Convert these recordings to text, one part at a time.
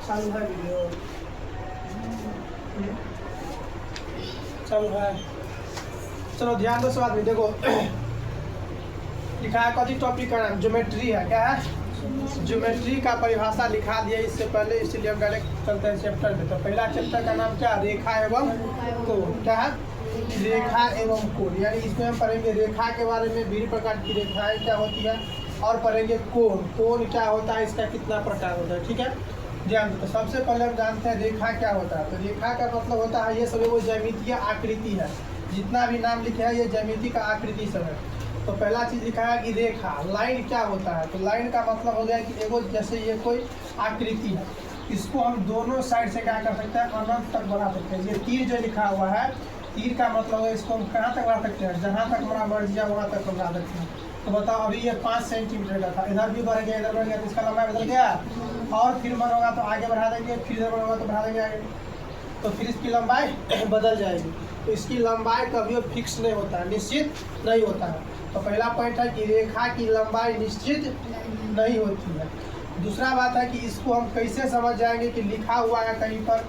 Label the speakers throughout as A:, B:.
A: चालू है वीडियो, चालू है। चलो ध्यान दो सब आदमी, देखो लिखा है कौन सी टॉपिक का नाम, ज्योमेट्री है। क्या है? ज्योमेट्री का परिभाषा लिखा दिया इससे पहले, इसलिए हम डायरेक्ट चलते हैं चैप्टर में। तो पहला चैप्टर का नाम क्या? रेखा एवं कोण। क्या है? रेखा एवं कोण। यानी इसमें हम पढ़ेंगे रेखा के बारे में, विभिन्न प्रकार की रेखाएं क्या होती है, और पढ़ेंगे कोण। कोण क्या होता है, इसका कितना प्रकार होता है। ठीक है, ध्यान दो। तो सबसे पहले हम जानते हैं रेखा क्या होता है। तो रेखा का मतलब होता है ये सब वो ज्यामितीय आकृति है, जितना भी नाम लिखे हैं ये ज्यामिति का आकृति सब है। तो पहला चीज लिखा है कि रेखा, लाइन क्या होता है। तो लाइन का मतलब हो गया कि एगो जैसे ये कोई आकृति है, इसको हम दोनों साइड से क्या कर सकते हैं, अनंत तक बढ़ा सकते हैं। ये तीर जो लिखा हुआ है, तीर का मतलब है इसको हम कहाँ तक बढ़ा सकते हैं, जहाँ तक हमारा मर्जी है वहाँ तक बढ़ा सकते हैं। तो बताओ अभी ये 5 सेंटीमीटर का था, इधर भी बढ़ गया, इधर बढ़ गया, तो इसका लंबाई बदल गया। और फिर मन होगा तो आगे बढ़ा देंगे, फिर इधर मन होगा तो बढ़ा देंगे आगे, तो फिर इसकी लंबाई बदल जाएगी। तो इसकी लंबाई कभी फिक्स नहीं होता है, निश्चित नहीं होता है। तो पहला पॉइंट है कि रेखा की लंबाई निश्चित नहीं होती है। दूसरा बात है कि इसको हम कैसे समझ जाएंगे कि लिखा हुआ है कहीं पर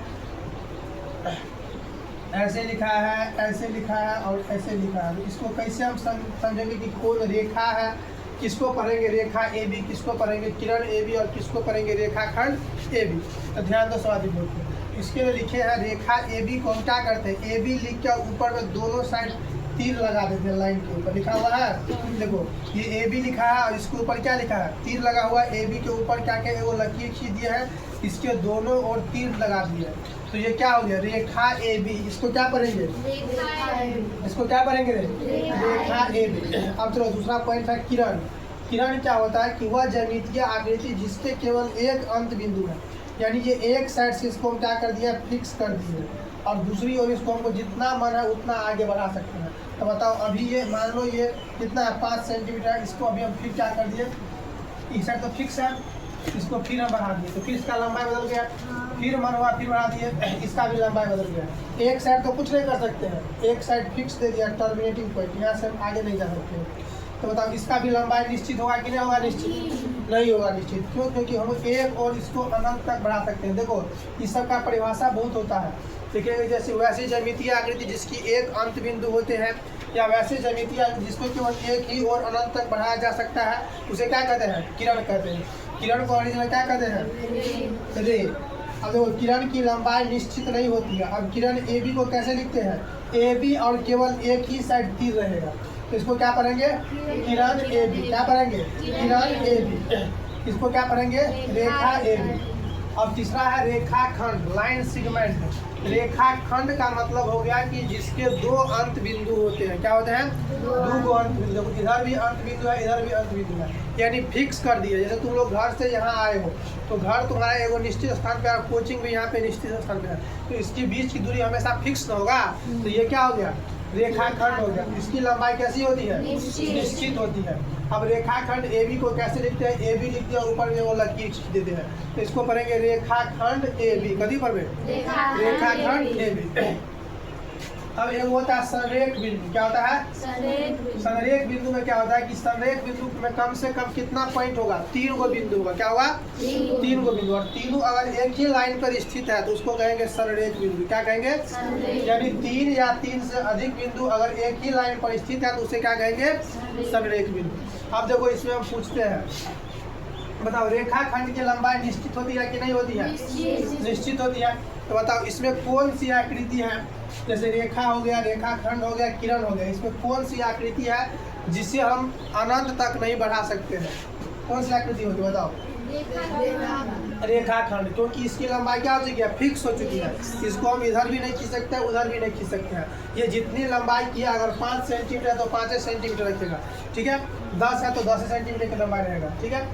A: ऐसे लिखा है, ऐसे लिखा है और ऐसे लिखा है, तो इसको कैसे हम समझेंगे कि कौन रेखा है। किसको पढ़ेंगे? रेखा ए बी। किसको पढ़ेंगे? किरण ए बी। और किसको पढ़ेंगे? रेखाखंड ए बी। तो ध्यान दो स्वादी बोलते, इसके लिए लिखे हैं रेखा ए बी को हम क्या करते हैं, ए बी लिख के ऊपर में दोनों साइड तीर लगा देते हैं। लाइन के ऊपर लिखा हुआ है, देखो ये ए बी लिखा है और इसके ऊपर क्या लिखा है, तीर लगा हुआ है। ए बी के ऊपर क्या क्या वो लकीर खींच दिया है, इसके दोनों ओर तीर लगा दिया है। तो ये क्या हो गया? रेखा ए बी। इसको क्या पढ़ेंगे? इसको क्या पढ़ेंगे? रेखा ए बी। अब चलो दूसरा पॉइंट है किरण। किरण क्या होता है कि वह ज्यामितीय आकृति जिसके केवल एक अंत बिंदु है, यानी ये एक साइड से इसको हम क्या कर दिया, फिक्स कर दिए, और दूसरी ओर इसको हमको जितना मन है उतना आगे बढ़ा सकते हैं। तो बताओ अभी ये मान लो ये कितना है, 5 सेंटीमीटर, इसको अभी हम फिर क्या कर दिए, इस साइड तो फिक्स है, इसको फिर हम बढ़ा दिए, तो फिर इसका लंबाई बदल गया। फिर मन हुआ फिर बढ़ा दिए, इसका भी लंबाई बदल गया। एक साइड तो कुछ नहीं कर सकते हैं, एक साइड फिक्स दे दिया, टर्मिनेटिंग पॉइंट, यहाँ से हम आगे नहीं जा सकते। तो बताओ इसका भी लंबाई निश्चित होगा कि नहीं होगा? निश्चित नहीं होगा। निश्चित क्यों? क्योंकि हम एक और इसको अनंत तक बढ़ा सकते हैं। देखो इस सब का परिभाषा बहुत होता है, देखिए जैसे वैसी ज्यामितीय आकृति जिसकी एक अंत बिंदु होते हैं, या वैसे ज्यामितीय जिसको केवल एक ही और अनंत तक बढ़ाया जा सकता है, उसे क्या कहते हैं? किरण कहते हैं। किरण को ओरिजिनल क्या कहते हैं? रे। अब देखो किरण की लंबाई निश्चित नहीं होती है। अब किरण ए बी को कैसे लिखते हैं? ए बी और केवल एक ही साइड तीर रहेगा, तो इसको क्या पढ़ेंगे? किरण ए बी। क्या पढ़ेंगे? किरण ए बी। इसको क्या पढ़ेंगे? रेखा ए बी। अब तीसरा है रेखाखंड, लाइन सेगमेंट। रेखाखंड का मतलब हो गया कि जिसके दो अंत बिंदु होते हैं। क्या होते हैं? दो अंत बिंदु। इधर भी अंत बिंदु है, इधर भी अंत बिंदु है, यानी फिक्स कर दिए। जैसे तुम लोग घर से यहाँ आए हो, तो घर तुम्हारा एगो निश्चित स्थान पे, कोचिंग भी यहाँ पे निश्चित स्थान पे है, तो इसके बीच की दूरी हमेशा फिक्स न होगा। तो ये क्या हो गया? रेखाखंड हो गया। इसकी लंबाई कैसी होती है? निश्चित होती है। अब रेखाखंड ए बी को कैसे लिखते हैं? ए बी लिखते हैं, ऊपर में वो लकीर खींच देते हैं, तो इसको पढ़ेंगे रेखाखंड ए बी। कभी पढ़े? रेखाखंड ए बी। अब एक होता है संरेख बिंदु। क्या होता है? संरेख बिंदु में क्या होता है कि संरेख बिंदु में कम से कम कितना पॉइंट होगा? 3 गो बिंदु होगा। क्या होगा? 3 गो बिंदु। और तीनों अगर एक ही लाइन पर स्थित है तो उसको कहेंगे संरेख बिंदु। क्या कहेंगे? यानी 3 या 3 से अधिक बिंदु अगर एक ही लाइन पर स्थित है तो उसे क्या कहेंगे? संरेख बिंदु। अब देखो इसमें हम पूछते हैं, बताओ रेखाखंड की लंबाई निश्चित होती है कि नहीं होती है? निश्चित होती है। तो बताओ इसमें कौन सी आकृति है, जैसे रेखा हो गया, रेखाखंड हो गया, किरण हो गया, इसमें कौन सी आकृति है जिसे हम अनंत तक नहीं बढ़ा सकते हैं? कौन सी आकृति होगी बताओ? रेखाखंड। क्योंकि इसकी लंबाई क्या हो चुकी है? फिक्स हो चुकी है। इसको हम इधर भी नहीं खींच सकते, उधर भी नहीं खींच सकते हैं। ये जितनी लंबाई की है, अगर 5 सेंटीमीटर है तो 5 सेंटीमीटर रखेगा, ठीक है। 10 है तो 10 सेंटीमीटर की लंबाई रहेगा, ठीक है।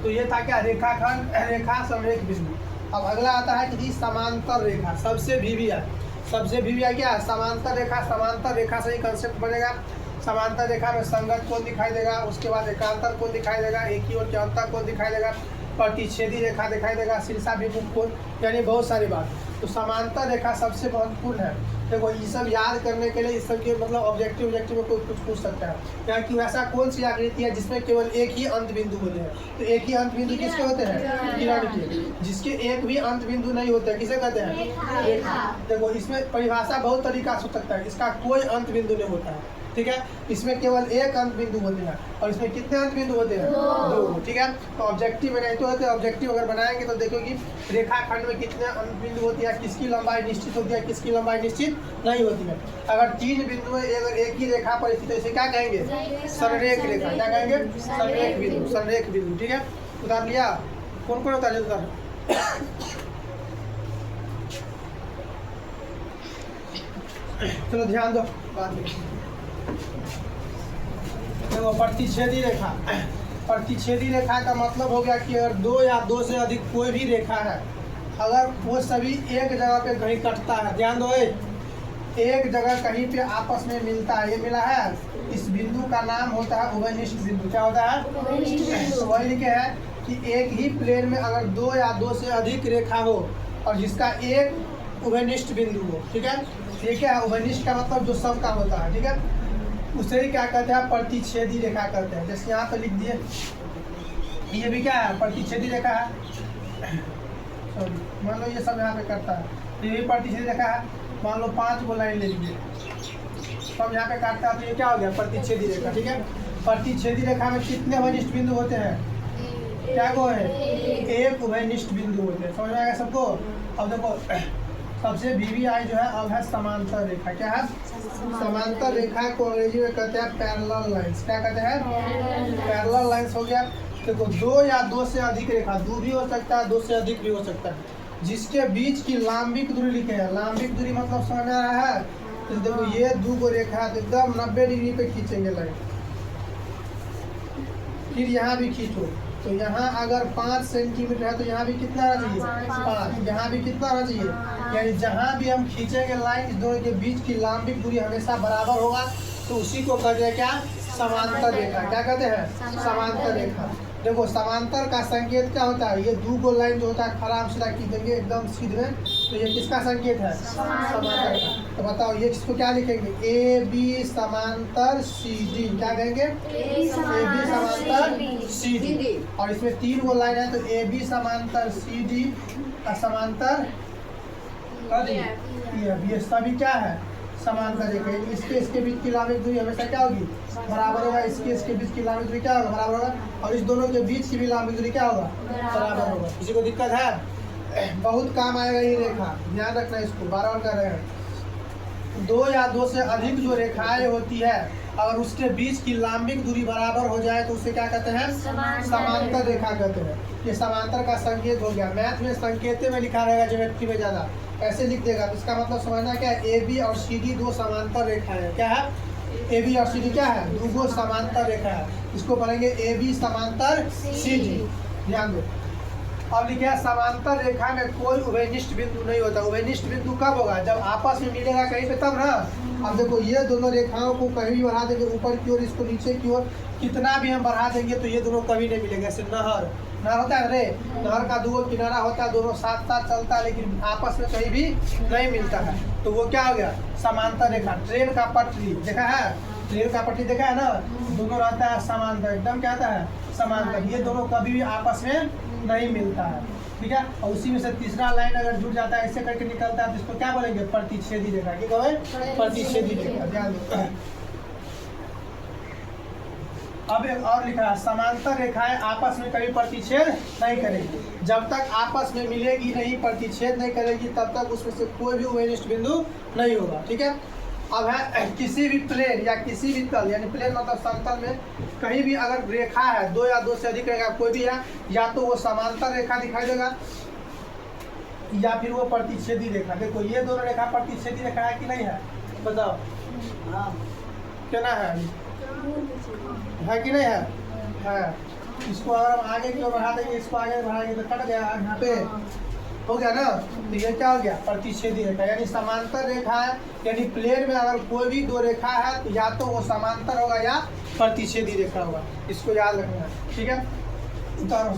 A: तो ये था क्या? रेखाखंड, रेखा, संरेख बिंदु। अब अगला आता है कि समांतर रेखा। सबसे भी है, सबसे भी है क्या? समांतर रेखा। समांतर रेखा से ही कंसेप्ट बनेगा। समांतर रेखा में संगत कोण दिखाई देगा, उसके बाद एकांतर कोण दिखाई देगा, एक ही ओर के अंतर कोण दिखाई देगा, प्रतिच्छेदी रेखा दिखाई देगा, शीर्षाभिमुख कोण, यानी बहुत सारी बात। तो समांतर रेखा सबसे महत्वपूर्ण है। देखो ये सब याद करने के लिए इस सब के मतलब ऑब्जेक्टिव में कोई कुछ पूछ सकता है क्या कि वैसा कौन सी आकृति है जिसमें केवल एक ही अंत बिंदु होते हैं। तो एक ही अंत बिंदु किसके होते हैं? किरण के। जिसके एक भी अंत बिंदु नहीं होते हैं किसे कहते हैं? रेखा। देखो इसमें परिभाषा बहुत तरीका से हो सकता है। इसका कोई अंत बिंदु नहीं होता है, ठीक है। इसमें केवल एक अंत बिंदु होते हैं और इसमें कितने अंत बिंदु होते हैं? दो, ठीक है। तो ऑब्जेक्टिव बनाए तो होते हैं। ऑब्जेक्टिव अगर बनाएंगे तो देखो कि रेखाखंड में कितने अंत बिंदु होती है, किसकी लंबाई निश्चित होती है, किसकी लंबाई निश्चित नहीं होती है। अगर 3 बिंदु अगर एक ही रेखा पर स्थित है इसे क्या कहेंगे? संरेख रेखा। क्या कहेंगे? संरेख बिंदु, संरेख बिंदु, ठीक है। उतार लिया? कौन कौन उतार लिया? चलो ध्यान दो बात में। देखो प्रतिच्छेदी रेखा, प्रतिच्छेदी रेखा का मतलब हो गया कि अगर 2 या 2 से अधिक कोई भी रेखा है, अगर वो सभी एक जगह पे कहीं कटता है, ध्यान दो, एक जगह कहीं पे आपस में मिलता है, ये मिला है, इस बिंदु का नाम होता है उभयनिष्ठ बिंदु। क्या होता है? तो वही लिखे है कि एक ही प्लेन में अगर 2 या 2 से अधिक रेखा हो और जिसका एक उभयनिष्ठ बिंदु हो, ठीक है। ये क्या है? उभयनिष्ठ का मतलब जो सबका होता है, ठीक है। उसे ही क्या कहते हैं? प्रतिच्छेदी रेखा कहते हैं। जैसे यहाँ पे लिख दिए, ये भी क्या है? प्रतिच्छेदी रेखा है। सॉरी, मान लो ये सब यहाँ पे करता है, तो ये भी प्रतिच्छेदी रेखा है। मान लो 5 गो लाइन ले लीजिए, सब यहाँ पे काटता है, तो ये क्या हो गया? प्रतिच्छेदी रेखा, ठीक है। प्रतिच्छेदी रेखा में कितने उभयनिष्ठ बिंदु होते हैं? क्या गो है? एक उभयनिष्ठ बिंदु होते हैं। समझ में आएगा सबको? अब देखो सबसे VVI जो है अब है समांतर रेखा। क्या है? समांतर रेखा को अंग्रेजी में कहते हैं पैरेलल लाइंस। क्या कहते हैं? पैरेलल लाइंस हो गया। देखो 2 या 2 से अधिक रेखा, 2 भी हो सकता है, 2 से अधिक भी हो सकता है, जिसके बीच की लांबिक दूरी लिखे है। लांबिक दूरी मतलब समझ आ रहा है? तो देखो ये 2 गो रेखा है, तो एकदम 90 डिग्री पे खींचेंगे लाइन। फिर यहाँ भी खींचो, तो यहाँ अगर 5 सेंटीमीटर है तो यहाँ भी कितना रहना चाहिए? 5। यहाँ भी कितना रहना चाहिए? यानी जहाँ भी हम खींचेंगे लाइन, इस दोनों के बीच की लांबिक दूरी हमेशा बराबर होगा, तो उसी को कहते हैं क्या? समांतर रेखा। क्या कहते हैं? समांतर रेखा। देखो समांतर का संकेत क्या होता है? ये 2 गो लाइन जो होता है खराब सीधा खींचेंगे एकदम सीधे, तो ये किसका संकेत है? समांतर का। तो बताओ ये इसको क्या लिखेंगे? AB समांतर CD। क्या कहेंगे? AB समांतर CD। और इसमें 3 गो लाइन है, तो AB समांतर CD समांतर ये सभी क्या है? समांतर रेखा। इसके बीच की लांबिक दूरी हमेशा क्या होगी? बराबर होगा। इसके बीच की लांबिक दूरी क्या होगा? बराबर होगा। और इस दोनों के बीच की भी लांबिक दूरी क्या होगा? बराबर होगा। किसी को दिक्कत है? बहुत काम आएगा ये रेखा, ध्यान रखना इसको, बार-बार कर रहे हैं। 2 या 2 से अधिक जो रेखाएं होती है, अगर उसके बीच की लांबिक दूरी बराबर हो जाए तो उसे क्या कहते हैं? समांतर रेखा कहते हैं। ये समांतर का संकेत हो गया। मैथ में संकेत में लिखा रहेगा, ज्योमेट्री में ज़्यादा ऐसे लिख देगा, तो इसका मतलब समझना क्या है? AB और CD 2 समांतर रेखा है। क्या है? AB और CD क्या है? 2 समांतर रेखा है। इसको पढ़ेंगे AB समांतर CD। ध्यान दो। अब लिखे है समांतर रेखा में कोई उभयनिष्ठ बिंदु नहीं होता। उभयनिष्ठ बिंदु कब होगा? जब आपस में मिलेगा कहीं पे, तब ना। अब देखो ये दोनों रेखाओं को कहीं भी बढ़ा देंगे ऊपर की ओर, इसको नीचे की ओर, कितना भी हम बढ़ा देंगे तो ये दोनों कभी नहीं मिलेंगे। जैसे नहर होता है रे, नहर का 2 किनारा होता है, दोनों साथ साथ चलता है, लेकिन आपस में कहीं भी नहीं मिलता है, तो वो क्या हो गया? समांतर रेखा। ट्रेन का पटरी देखा है? ट्रेन का पटरी देखा है ना? दोनों रहता है समांतर, एकदम क्या आता है? समांतर। ये दोनों कभी भी आपस में नहीं मिलता है, ठीक है। और उसी में से तीसरा लाइन अगर जुड़ जाता है, ऐसे करके निकलता है, तो इसको क्या बोलेंगे? प्रतिच्छेदी रेखा। क्या कहेंगे? प्रतिच्छेदी रेखा। ध्यान दो। अब एक और लिखा है, समांतर रेखाएं आपस में कभी प्रतिच्छेद नहीं करेगी। जब तक आपस में मिलेगी नहीं, प्रतिच्छेद नहीं करेगी, तब तक उसमें से कोई भी उभयनिष्ठ बिंदु नहीं होगा, ठीक है। अब है किसी भी प्लेन या किसी भी तल, यानी प्लेन मतलब समतल में कहीं भी अगर रेखा है, 2 या 2 से अधिक रेखा कोई भी है, या तो वो समांतर रेखा दिखाई देगा या फिर वो प्रतिच्छेदी रेखा। देखो ये दोनों रेखा प्रतिच्छेदी रेखा है कि नहीं है? बताओ। क्या है कि नहीं है? है। इसको अगर हम आगे की ओर बढ़ा देंगे, इसको आगे बढ़ाएंगे तो कट गया, यहाँ पे हो गया ना। तो ये क्या हो गया? प्रतिच्छेदी रेखा। यानी समांतर रेखा है, यानी प्लेन में अगर कोई भी 2 रेखा है तो या तो वो समांतर होगा या प्रतिच्छेदी रेखा होगा। इसको याद रखना है, ठीक है। उतारो।